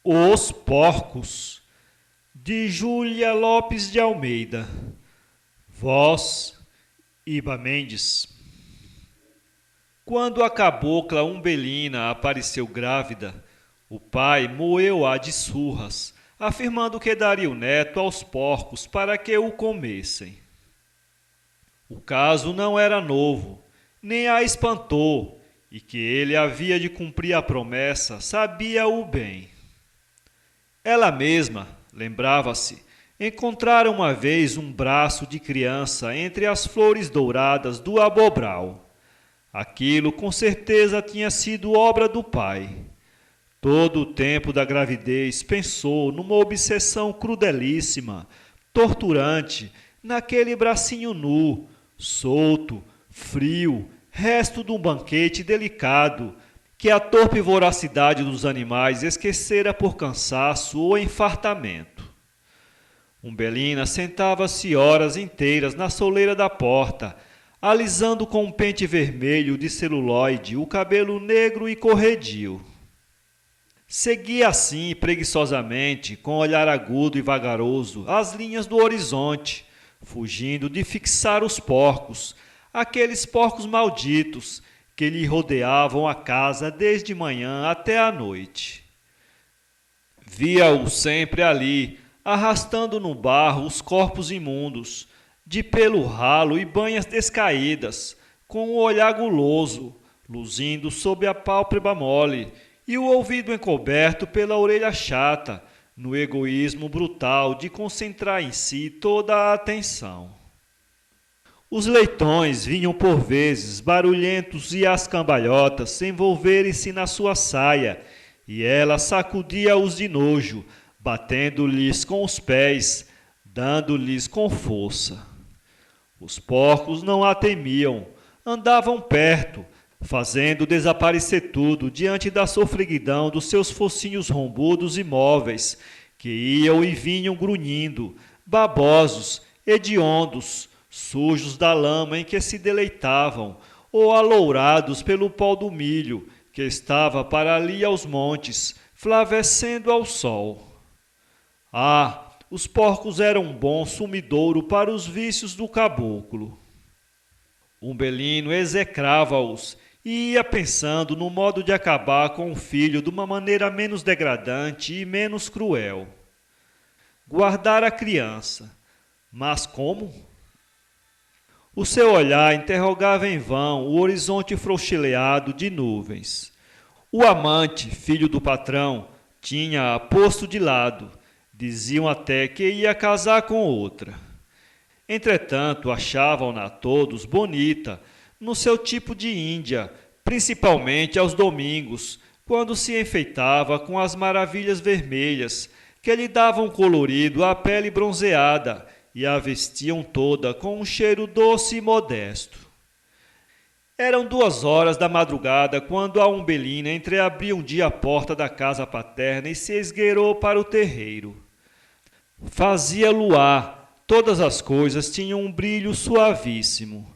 Os Porcos, de Júlia Lopes de Almeida. Voz, Iba Mendes. Quando a cabocla Umbelina apareceu grávida, o pai moeu-a de surras, afirmando que daria o neto aos porcos para que o comessem. O caso não era novo, nem a espantou, e que ele havia de cumprir a promessa sabia-o bem. Ela mesma, lembrava-se, encontrara uma vez um braço de criança entre as flores douradas do abobral. Aquilo com certeza tinha sido obra do pai. Todo o tempo da gravidez pensou numa obsessão crudelíssima, torturante, naquele bracinho nu, solto, frio, resto de um banquete delicado, que a torpe voracidade dos animais esquecera por cansaço ou enfartamento. Umbelina sentava-se horas inteiras na soleira da porta, alisando com um pente vermelho de celulóide o cabelo negro e corredio. Seguia assim, preguiçosamente, com olhar agudo e vagaroso, as linhas do horizonte, fugindo de fixar os porcos, aqueles porcos malditos, que lhe rodeavam a casa desde manhã até a noite. Via-o sempre ali, arrastando no barro os corpos imundos, de pelo ralo e banhas descaídas, com o olhar guloso, luzindo sob a pálpebra mole, e o ouvido encoberto pela orelha chata, no egoísmo brutal de concentrar em si toda a atenção. Os leitões vinham por vezes, barulhentos e as cambalhotas, envolverem-se na sua saia, e ela sacudia-os de nojo, batendo-lhes com os pés, dando-lhes com força. Os porcos não a temiam, andavam perto, fazendo desaparecer tudo diante da sofreguidão dos seus focinhos rombudos e móveis, que iam e vinham grunhindo, babosos, hediondos, sujos da lama em que se deleitavam, ou alourados pelo pó do milho, que estava para ali aos montes, flavescendo ao sol. Ah, os porcos eram um bom sumidouro para os vícios do caboclo. Umbelino execrava-os e ia pensando no modo de acabar com o filho de uma maneira menos degradante e menos cruel. Guardar a criança. Mas como? O seu olhar interrogava em vão o horizonte frouxileado de nuvens. O amante, filho do patrão, tinha-a posto de lado. Diziam até que ia casar com outra. Entretanto, achavam-na todos bonita, no seu tipo de índia, principalmente aos domingos, quando se enfeitava com as maravilhas vermelhas, que lhe davam colorido à pele bronzeada, e a vestiam toda com um cheiro doce e modesto. Eram 2 horas da madrugada quando a Umbelina entreabriu um dia a porta da casa paterna e se esgueirou para o terreiro. Fazia luar, todas as coisas tinham um brilho suavíssimo.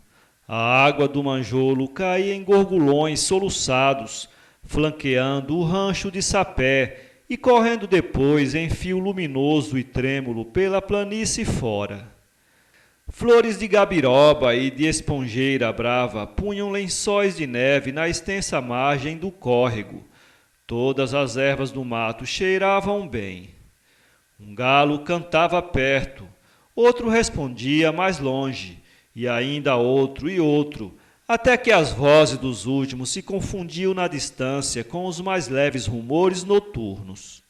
A água do manjolo caía em gorgulhões soluçados, flanqueando o rancho de sapé, e correndo depois em fio luminoso e trêmulo pela planície fora. Flores de gabiroba e de esponjeira brava punham lençóis de neve na extensa margem do córrego. Todas as ervas do mato cheiravam bem. Um galo cantava perto, outro respondia mais longe, e ainda outro e outro, até que as vozes dos últimos se confundiam na distância com os mais leves rumores noturnos.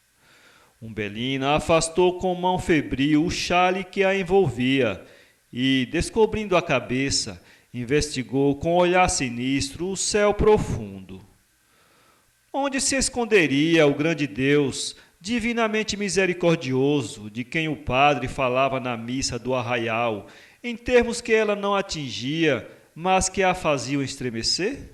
Umbelina afastou com mão febril o xale que a envolvia e, descobrindo a cabeça, investigou com olhar sinistro o céu profundo. Onde se esconderia o grande Deus, divinamente misericordioso, de quem o padre falava na missa do arraial, em termos que ela não atingia, mas que a faziam estremecer?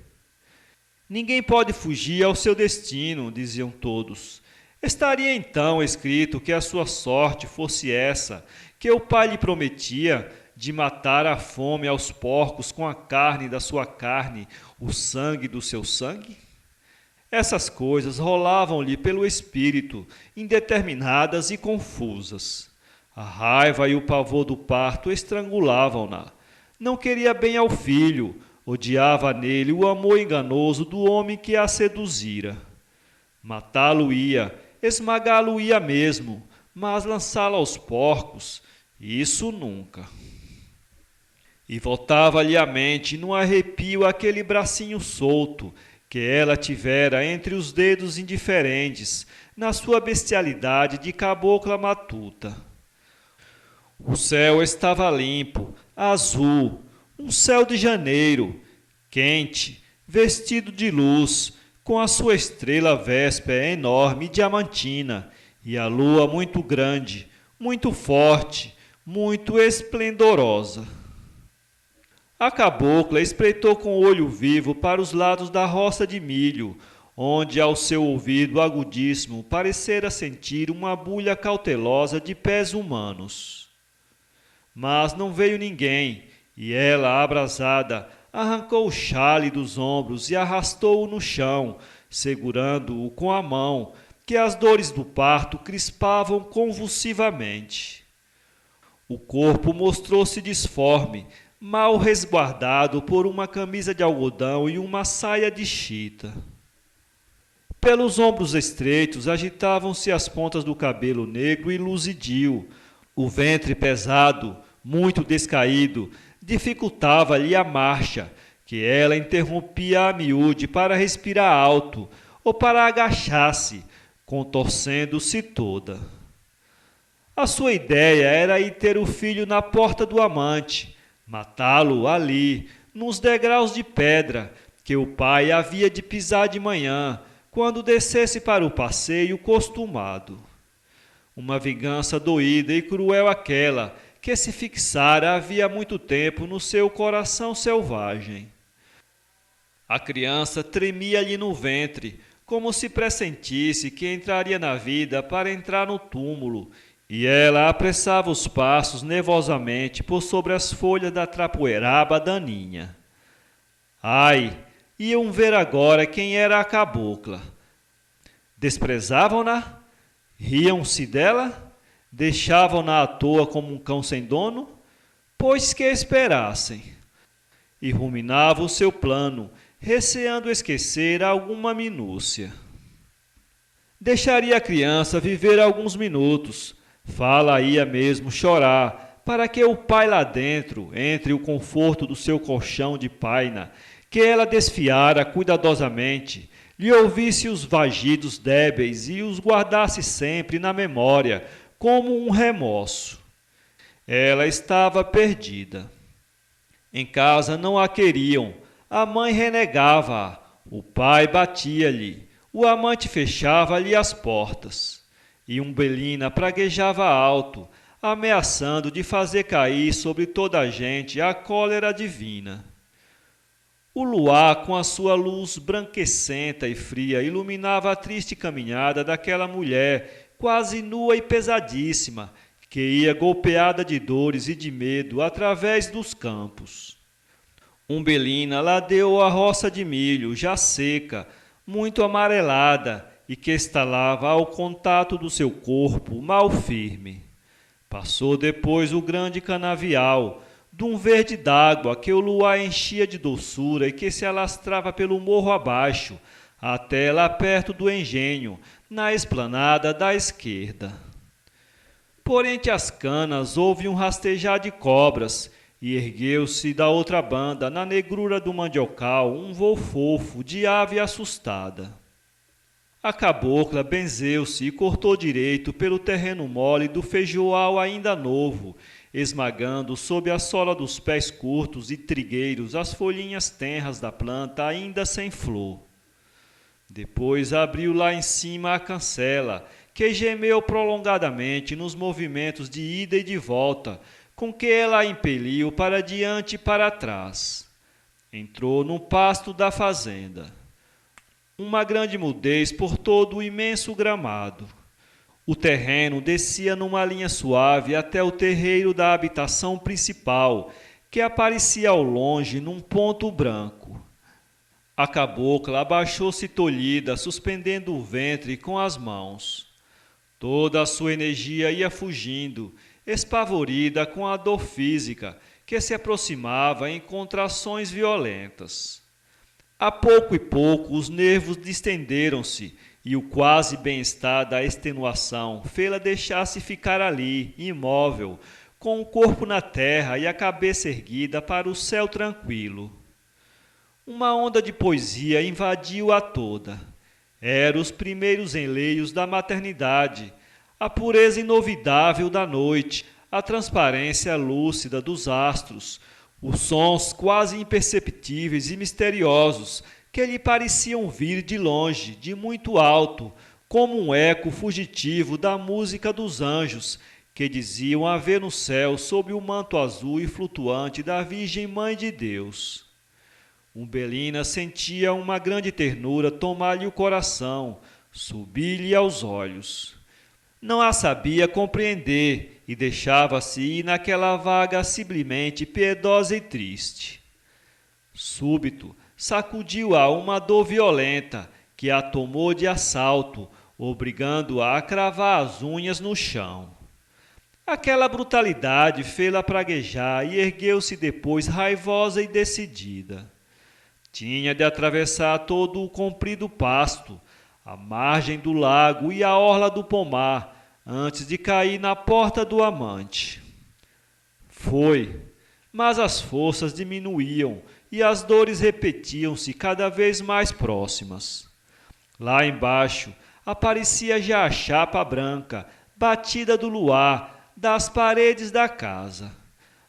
Ninguém pode fugir ao seu destino, diziam todos. Estaria então escrito que a sua sorte fosse essa, que o pai lhe prometia, de matar a fome aos porcos com a carne da sua carne, o sangue do seu sangue? Essas coisas rolavam-lhe pelo espírito, indeterminadas e confusas. A raiva e o pavor do parto estrangulavam-na. Não queria bem ao filho, odiava nele o amor enganoso do homem que a seduzira. Matá-lo-ia, esmagá-lo-ia mesmo, mas lançá-lo aos porcos, isso nunca. E voltava-lhe à mente num arrepio aquele bracinho solto que ela tivera entre os dedos indiferentes, na sua bestialidade de cabocla matuta. O céu estava limpo, azul, um céu de janeiro, quente, vestido de luz, com a sua estrela véspera enorme e diamantina, e a lua muito grande, muito forte, muito esplendorosa. A cabocla espreitou com o olho vivo para os lados da roça de milho, onde ao seu ouvido agudíssimo parecera sentir uma bulha cautelosa de pés humanos. Mas não veio ninguém, e ela, abrasada, arrancou o xale dos ombros e arrastou-o no chão, segurando-o com a mão, que as dores do parto crispavam convulsivamente. O corpo mostrou-se disforme, mal resguardado por uma camisa de algodão e uma saia de chita. Pelos ombros estreitos agitavam-se as pontas do cabelo negro e luzidio. O ventre pesado, muito descaído, dificultava-lhe a marcha, que ela interrompia a miúde para respirar alto ou para agachar-se, contorcendo-se toda. A sua ideia era ir ter o filho na porta do amante, matá-lo ali, nos degraus de pedra, que o pai havia de pisar de manhã, quando descesse para o passeio costumado. Uma vingança doída e cruel aquela, que se fixara havia muito tempo no seu coração selvagem. A criança tremia-lhe no ventre, como se pressentisse que entraria na vida para entrar no túmulo, e ela apressava os passos nervosamente por sobre as folhas da trapoeraba daninha. Ai, iam ver agora quem era a cabocla. Desprezavam-na? Riam-se dela? Deixavam-na à toa como um cão sem dono? Pois que esperassem. E ruminava o seu plano, receando esquecer alguma minúcia. Deixaria a criança viver alguns minutos, fala-ia mesmo chorar, para que o pai lá dentro, entre o conforto do seu colchão de paina, que ela desfiara cuidadosamente, lhe ouvisse os vagidos débeis e os guardasse sempre na memória, como um remorso. Ela estava perdida. Em casa não a queriam, a mãe renegava-a, o pai batia-lhe, o amante fechava-lhe as portas. E Umbelina praguejava alto, ameaçando de fazer cair sobre toda a gente a cólera divina. O luar, com a sua luz branquecenta e fria, iluminava a triste caminhada daquela mulher, quase nua e pesadíssima, que ia golpeada de dores e de medo através dos campos. Umbelina ladeou a roça de milho, já seca, muito amarelada, e que estalava ao contato do seu corpo mal firme. Passou depois o grande canavial, de um verde d'água que o luar enchia de doçura e que se alastrava pelo morro abaixo, até lá perto do engenho, na esplanada da esquerda. Por entre as canas houve um rastejar de cobras, e ergueu-se da outra banda, na negrura do mandiocal, um voo fofo de ave assustada. A cabocla benzeu-se e cortou direito pelo terreno mole do feijoal ainda novo, esmagando sob a sola dos pés curtos e trigueiros as folhinhas tenras da planta ainda sem flor. Depois abriu lá em cima a cancela, que gemeu prolongadamente nos movimentos de ida e de volta, com que ela a impeliu para diante e para trás. Entrou no pasto da fazenda. Uma grande mudez por todo o imenso gramado. O terreno descia numa linha suave até o terreiro da habitação principal, que aparecia ao longe num ponto branco. A cabocla abaixou-se tolhida, suspendendo o ventre com as mãos. Toda a sua energia ia fugindo, espavorida com a dor física que se aproximava em contrações violentas. A pouco e pouco os nervos distenderam-se e o quase bem-estar da extenuação fê-la deixar-se ficar ali, imóvel, com o corpo na terra e a cabeça erguida para o céu tranquilo. Uma onda de poesia invadiu-a toda. Eram os primeiros enleios da maternidade, a pureza inovidável da noite, a transparência lúcida dos astros, os sons quase imperceptíveis e misteriosos que lhe pareciam vir de longe, de muito alto, como um eco fugitivo da música dos anjos que diziam haver no céu sob o manto azul e flutuante da Virgem Mãe de Deus. Umbelina sentia uma grande ternura tomar-lhe o coração, subir-lhe aos olhos. Não a sabia compreender e deixava-se ir naquela vaga sublimemente piedosa e triste. Súbito, sacudiu-a uma dor violenta que a tomou de assalto, obrigando-a a cravar as unhas no chão. Aquela brutalidade fê-la praguejar e ergueu-se depois raivosa e decidida. Tinha de atravessar todo o comprido pasto, a margem do lago e a orla do pomar, antes de cair na porta do amante. Foi, mas as forças diminuíam e as dores repetiam-se cada vez mais próximas. Lá embaixo aparecia já a chapa branca, batida do luar, das paredes da casa.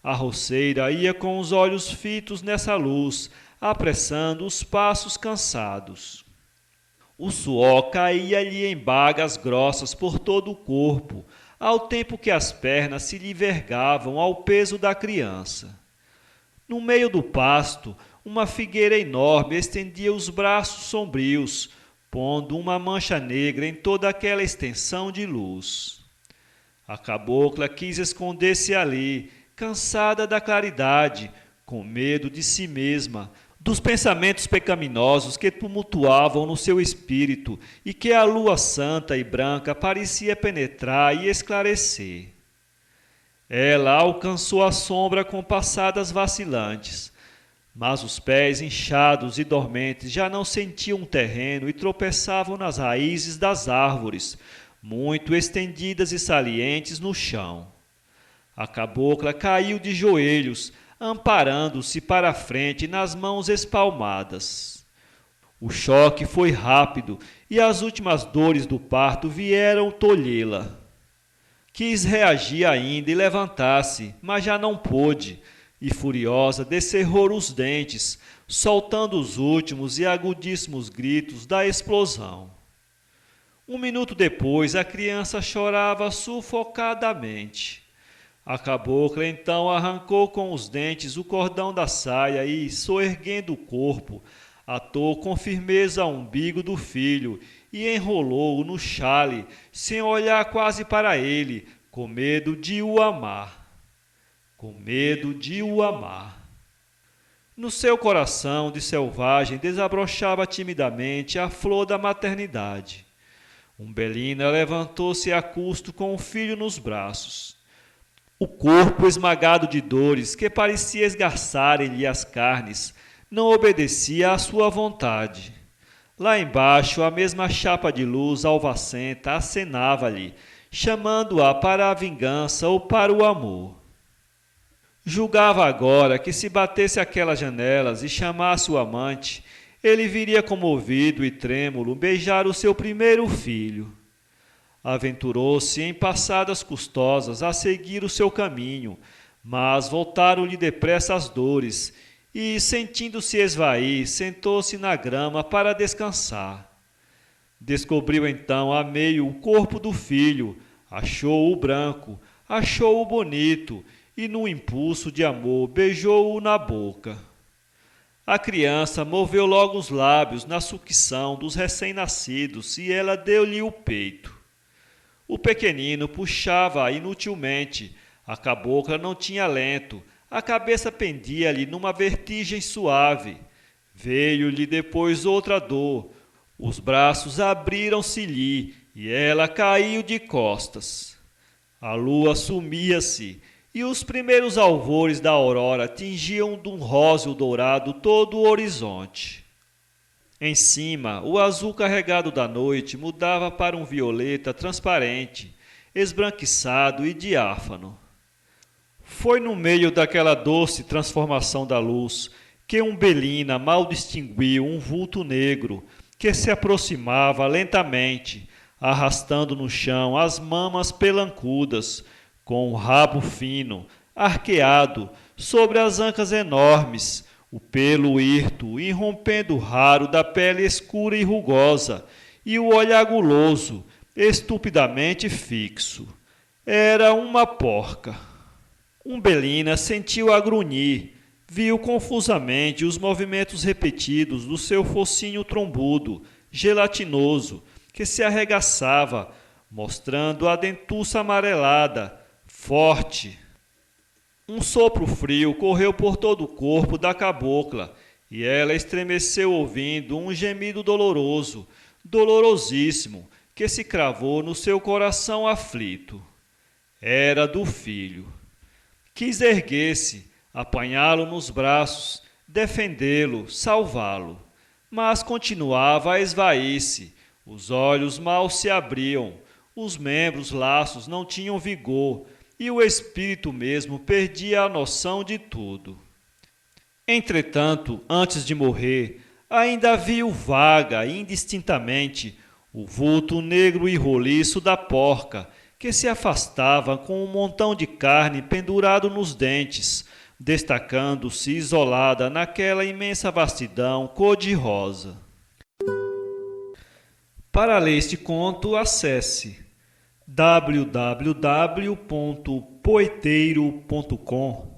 A roceira ia com os olhos fitos nessa luz, apressando os passos cansados. O suor caía-lhe em bagas grossas por todo o corpo, ao tempo que as pernas se lhe vergavam ao peso da criança. No meio do pasto, uma figueira enorme estendia os braços sombrios, pondo uma mancha negra em toda aquela extensão de luz. A cabocla quis esconder-se ali, cansada da claridade, com medo de si mesma, dos pensamentos pecaminosos que tumultuavam no seu espírito e que a lua santa e branca parecia penetrar e esclarecer. Ela alcançou a sombra com passadas vacilantes, mas os pés inchados e dormentes já não sentiam o terreno e tropeçavam nas raízes das árvores, muito estendidas e salientes no chão. A cabocla caiu de joelhos, amparando-se para a frente nas mãos espalmadas. O choque foi rápido e as últimas dores do parto vieram tolhê-la. Quis reagir ainda e levantar-se, mas já não pôde, e furiosa descerrou os dentes, soltando os últimos e agudíssimos gritos da explosão. Um minuto depois, a criança chorava sufocadamente. A cabocla então arrancou com os dentes o cordão da saia e, soerguendo o corpo, atou com firmeza o umbigo do filho e enrolou-o no xale, sem olhar quase para ele, com medo de o amar. Com medo de o amar. No seu coração de selvagem desabrochava timidamente a flor da maternidade. Umbelina levantou-se a custo com o filho nos braços. O corpo esmagado de dores que parecia esgarçarem-lhe as carnes não obedecia à sua vontade. Lá embaixo a mesma chapa de luz alvacenta acenava-lhe, chamando-a para a vingança ou para o amor. Julgava agora que se batesse aquelas janelas e chamasse o amante, ele viria comovido e trêmulo beijar o seu primeiro filho. Aventurou-se em passadas custosas a seguir o seu caminho, mas voltaram-lhe depressa as dores, e, sentindo-se esvair, sentou-se na grama para descansar. Descobriu então a meio o corpo do filho, achou-o branco, achou-o bonito, e num impulso de amor beijou-o na boca. A criança moveu logo os lábios na sucção dos recém-nascidos e ela deu-lhe o peito. O pequenino puxava inutilmente, a cabocla não tinha alento, a cabeça pendia-lhe numa vertigem suave. Veio-lhe depois outra dor, os braços abriram-se-lhe e ela caiu de costas. A lua sumia-se e os primeiros alvores da aurora tingiam de um róseo dourado todo o horizonte. Em cima, o azul carregado da noite mudava para um violeta transparente, esbranquiçado e diáfano. Foi no meio daquela doce transformação da luz que Umbelina mal distinguiu um vulto negro que se aproximava lentamente, arrastando no chão as mamas pelancudas, com o rabo fino, arqueado sobre as ancas enormes, o pelo hirto irrompendo raro da pele escura e rugosa, e o olhar guloso, estupidamente fixo. Era uma porca. Umbelina sentiu-a grunhir, viu confusamente os movimentos repetidos do seu focinho trombudo, gelatinoso, que se arregaçava, mostrando a dentuça amarelada, forte. Um sopro frio correu por todo o corpo da cabocla, e ela estremeceu ouvindo um gemido doloroso, dolorosíssimo, que se cravou no seu coração aflito. Era do filho. Quis erguer-se, apanhá-lo nos braços, defendê-lo, salvá-lo. Mas continuava a esvair-se, os olhos mal se abriam, os membros laços não tinham vigor, e o espírito mesmo perdia a noção de tudo. Entretanto, antes de morrer, ainda viu vaga e indistintamente o vulto negro e roliço da porca, que se afastava com um montão de carne pendurado nos dentes, destacando-se isolada naquela imensa vastidão cor-de-rosa. Para ler este conto, acesse www.poeteiro.com